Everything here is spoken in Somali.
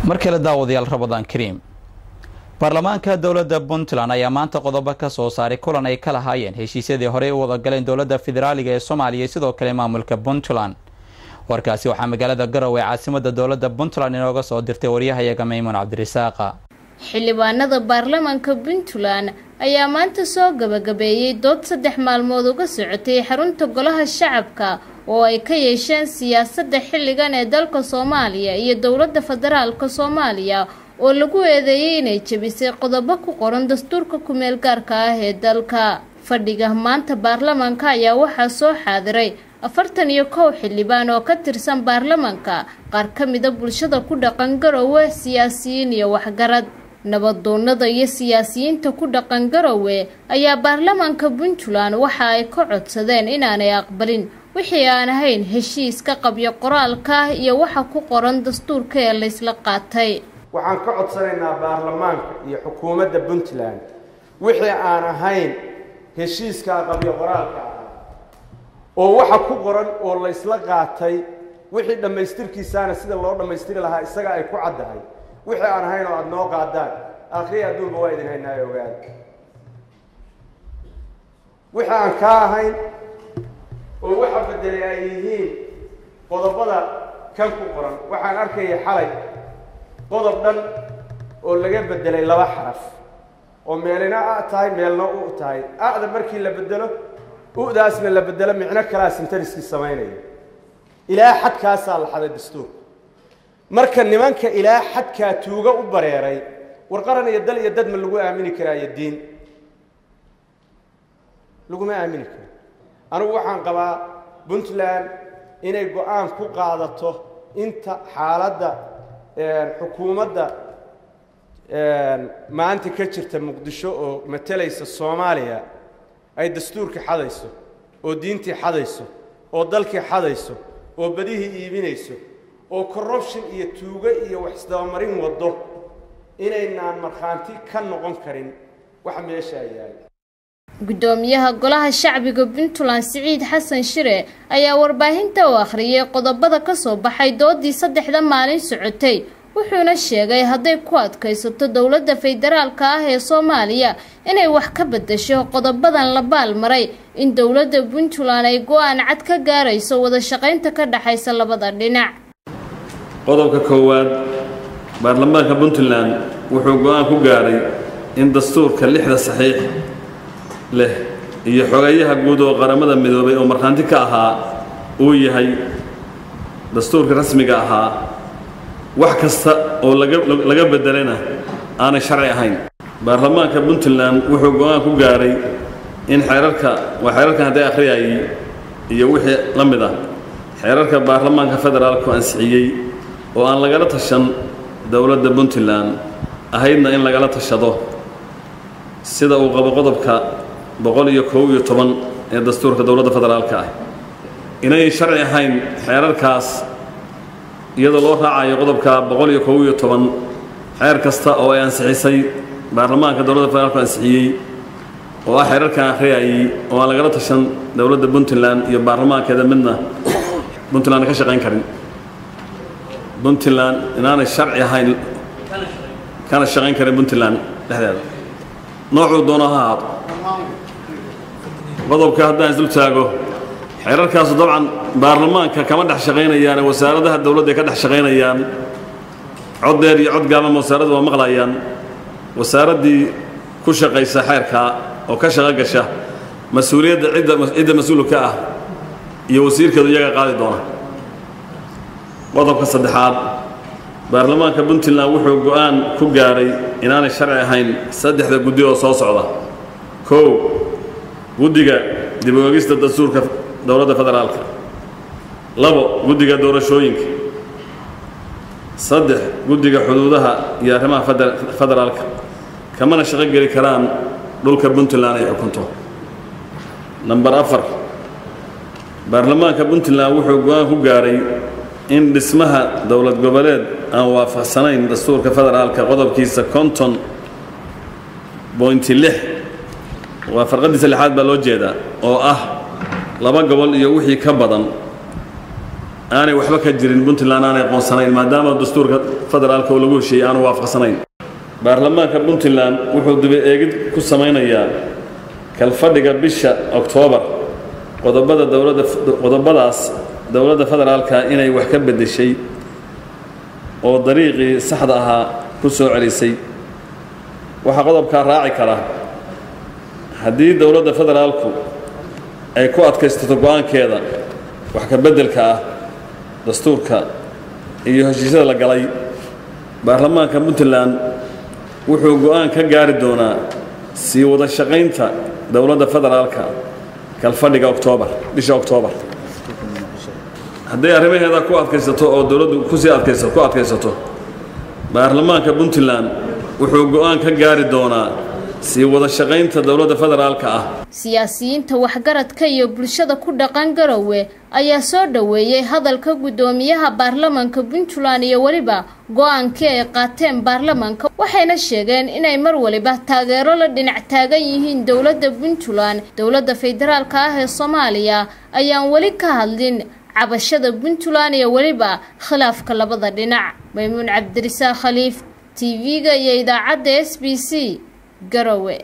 markale daawadayaal Ramadaan Kariim baarlamaanka dawladda Puntland ayaa maanta qodobo ka soo saaray kulan ay kala hayeen heshiisyadii hore u wada galeen dawladda federaaliga ee Soomaaliya sidoo kale maamulka Puntland warkaasi waxaa magaalada Garowe caasimadda dawladda Puntland inooga soo dirtay wariyahayaga Maymuun Cabdirisaaq xildhibaanada baarlamaanka Puntland ayaa maanta soo gabagabeeyay dood 3 maalmood uga socotay xarunta golaha shacabka oo ay ka yeesheen siyaasadda xilligan ee dalka Soomaaliya iyo dawladda federaalka Soomaaliya oo lagu eedeeyay inay jabisay qodobo ku qoran dastuurka ku meel gaarka ah ee dalka fadhiga maanta baarlamaanka ayaa waxaa soo xaadiray 41 xildhibaan oo ka tirsan baarlamaanka qaar ka mid ah bulshada ku dhaqan Garowe siyaasiyiin iyo waxgarad nabadoonnada iyo siyaasiyiinta ku dhaqan Garowe ayaa baarlamaanka Puntland waxa ay ka codsadeen inaanay aqbalin wixii aan ahayn heshiiska qabyo qoraalka iyo waxa ku qoran dastuurka ee la isla qaatay waxaan ka codsanaynaa baarlamaanka iyo xukuumadda Puntland wixii aan ahayn heshiiska qabyo qoraalka oo waxa ku qoran oo la isla qaatay wixii dhamaystirkiisana sida loo dhamaystiri lahaa isaga ay ku caddahay wixii aan ahayn oo aad noo qaadaan akhriya duuba waa idin haynaa ogaan wixii aan ka ahayn oo waxa bedelay ay yihiin qodobada kan ku qoran waxaan arkayay xalay qodob dhan oo laga bedelay 2 xaraf oo meelina tahay meelna u tahay aada markii la bedelo udaasna la bedelo micno kala sentariski sameeynaya ilaa xadkaas la xaday dastuur marka nimanka ilaa xadka tuuga u bareeray war qaran iyo dal iyo dad ma lagu aamini karaa diin lagu ma aamini karo anigu waxaan qabaa Puntland inay go'aan ku qaadato inta xaaladda xukuumadda maanta ka jirta Muqdisho oo matalaysa Soomaaliya ay dastuurka xadayso oo diintii xadayso oo dalkii xadayso oo badihii iibinayso oo corruption iyo tuuga iyo wax isdabamarin wado inaynaan marxaanti ka noqon karin wax meesha yaal gudoomiyaha golaha shacbiga Puntland Siciid Xasan Shire ayaa warbaahinta u akhriyay qodobada ka soo baxay doodii 3 maalin socotay wuxuuna sheegay haday ku adkaysato dawladda federaalka ah ee Soomaaliya inay wax ka bedesho qodobadan la baalmaray in dawladda Puntland ay go'aan cad ka gaarayso wada shaqaynta ka dhaxaysa labada dhinac qodobka koowaad baarlamaanka Puntland wuxuu go'aan ku gaaray in dastuurka 6 saxiix leh iyo xogayaha guud oo qaramada midoobay oo marxanti ka ahaa uu yahay dastuurka rasmiga ahaa wax kasta oo laga bedelana aan sharci ahayn baarlamaanka Puntland wuxuu go'aan ku gaaray in xeerarka haday akhriyay iyo wixii la mid ah xeerarka baarlamaanka federaalku ansixiyay oo aan lagala tashan dawladda Puntland ahaydna in lagala tashado sida uu qabo qodobka 111 ee dastuurka dawladda federaalka ah inay sharci ahayn xeerarkaas iyadoo loo raacayo qodobka 111 xeer kasta oo ay ansixisay baarlamaanka dawladda federaalka ansixiyay oo ah xeerarka akhriyay oo aan lagala tashan dawladda Puntland iyo baarlamaankeeda midna Puntland ka shaqayn karin Puntland inaanay sharci ahayn kana shaqayn karin Puntland dhexdeeda noocu doonaha qodobka haddaan isdul taago xeerarkaas dabcan baarlamaanka kama dhex shaqaynayaan wasaaradaha dawladda ka dhex shaqaynayaan cod dheer iyo cod gaaban wasaaraddu waa maqlayaan wasaaradii ku shaqaysa xeerka oo ka shaqo gasha mas'uuliyadda cidda mas'uulka ah iyo wasiirkeedu iyaga qaadi doona qodobka saddexaad baarlamaanka Puntland wuxuu go'aan ku gaaray inaanay sharci ahayn 3 guddi oo soo socda 1 guddiga dib u eegista dastuurka dawladda federaalka 2 guddiga doorashooyinka 3 guddiga xuduudaha iyo arrimaha federaalka kamana shaqo gali karaan dhulka Puntland ay xukunto number 4 baarlamaanka Puntland wuxuu go'aan ku gaaray in dhismaha dawlad goboleed aan waafaqsanayn dastuurka federaalka qodobkiisa 50.6 waa farqadiisa 6aad baa loo jeedaa oo ah 2 gobol iyo wixii ka badan aanay waxba ka jirin Puntland aanay aqoonsanayn maadaama dastuurka federaalka oo lagu heshiiyay aanu waafaqsanayn baarlamaanka Puntland wuxuu dib eegid ku sameynayaa kalfadhiga bisha Oktoobar qodobadaas dawladda federaalka inay wax ka bedeshay oo dariiqii saxda ahaa ku soo celisay waxa qodobka raaci kara haddii dawladda federaalku ay ku adkaysato go'aankeeda wax ka bedelka ah dastuurka iyo heshiisyada la galay baarlamaanka Puntland wuxuu go'aan ka gaari doonaa sii wada shaqaynta dawladda federaalka kalfadhiga bisha Oktoobar haddii arrimaheeda ku adkaysato oo dawladdu ku sii adkaysato baarlamaanka Puntland wuxuu go'aan ka gaari doonaa sii wada shaqaynta dawladda federaalka ah siyaasiyiinta waxgaradka iyo bulshada ku dhaqan Garowe ayaa soo dhaweeyay hadalka gudoomiyaha baarlamaanka Puntland iyo waliba go'aankii ay qaateen baarlamaanka waxayna sheegeen inay mar waliba taageero la dhinac taagan yihiin dawladda Puntland dawladda federaalka ah ee Soomaaliya ayaan wali ka hadlin cabashada Puntland iyo waliba khilaafka labada dhinac Maymuun Cabdirisaaq Khaliif TV-ga iyo idaacadda SBC Garowe